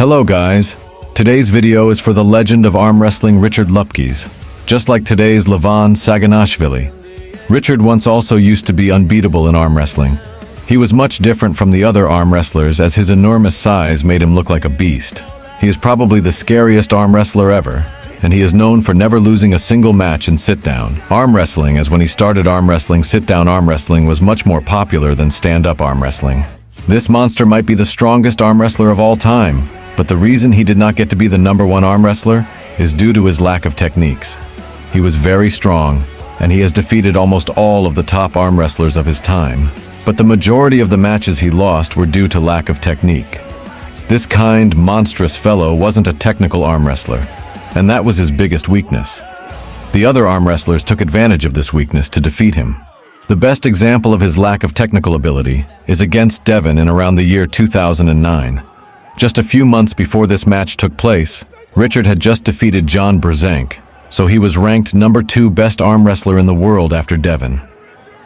Hello guys, today's video is for the legend of arm wrestling Richard Lupkes. Just like today's Levan Saganashvili, Richard once also used to be unbeatable in arm wrestling. He was much different from the other arm wrestlers as his enormous size made him look like a beast. He is probably the scariest arm wrestler ever, and he is known for never losing a single match in sit-down arm wrestling, as when he started arm wrestling, sit-down arm wrestling was much more popular than stand-up arm wrestling. This monster might be the strongest arm wrestler of all time, but the reason he did not get to be the #1 arm wrestler is due to his lack of techniques. He was very strong, and he has defeated almost all of the top arm wrestlers of his time. But the majority of the matches he lost were due to lack of technique. This kind, monstrous fellow wasn't a technical arm wrestler, and that was his biggest weakness. The other arm wrestlers took advantage of this weakness to defeat him. The best example of his lack of technical ability is against Devon in around the year 2009. Just a few months before this match took place, Richard had just defeated John Brzenk, so he was ranked #2 best arm wrestler in the world after Devon.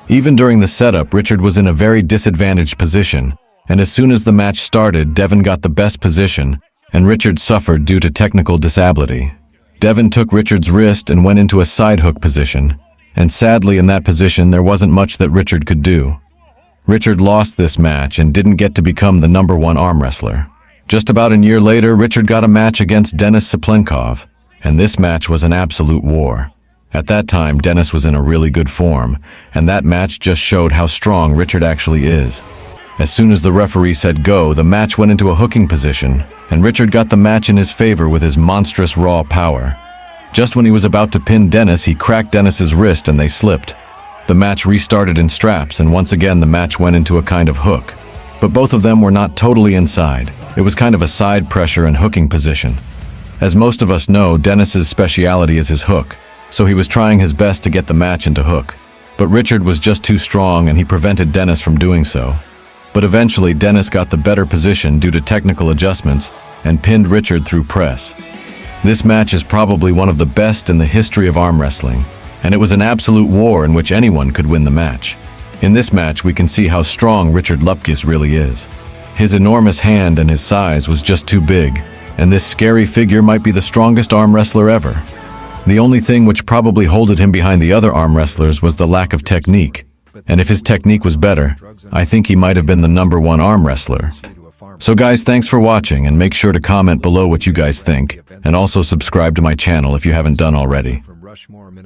Even during the setup, Richard was in a very disadvantaged position, and as soon as the match started, Devon got the best position, and Richard suffered due to technical disability. Devon took Richard's wrist and went into a side hook position, and sadly in that position there wasn't much that Richard could do. Richard lost this match and didn't get to become the #1 arm wrestler. Just about a year later, Richard got a match against Denis Saplenkov, and this match was an absolute war. At that time, Denis was in a really good form, and that match just showed how strong Richard actually is. As soon as the referee said go, the match went into a hooking position, and Richard got the match in his favor with his monstrous raw power. Just when he was about to pin Denis, he cracked Denis's wrist and they slipped. The match restarted in straps, and once again the match went into a kind of hook. But both of them were not totally inside. It was kind of a side pressure and hooking position. As most of us know, Denis's speciality is his hook, so he was trying his best to get the match into hook. But Richard was just too strong and he prevented Denis from doing so. But eventually Denis got the better position due to technical adjustments and pinned Richard through press. This match is probably one of the best in the history of arm wrestling, and it was an absolute war in which anyone could win the match. In this match, we can see how strong Richard Lupkes really is. His enormous hand and his size was just too big, and this scary figure might be the strongest arm wrestler ever. The only thing which probably holded him behind the other arm wrestlers was the lack of technique, and if his technique was better, I think he might have been the #1 arm wrestler. So guys, thanks for watching, and make sure to comment below what you guys think, and also subscribe to my channel if you haven't done already.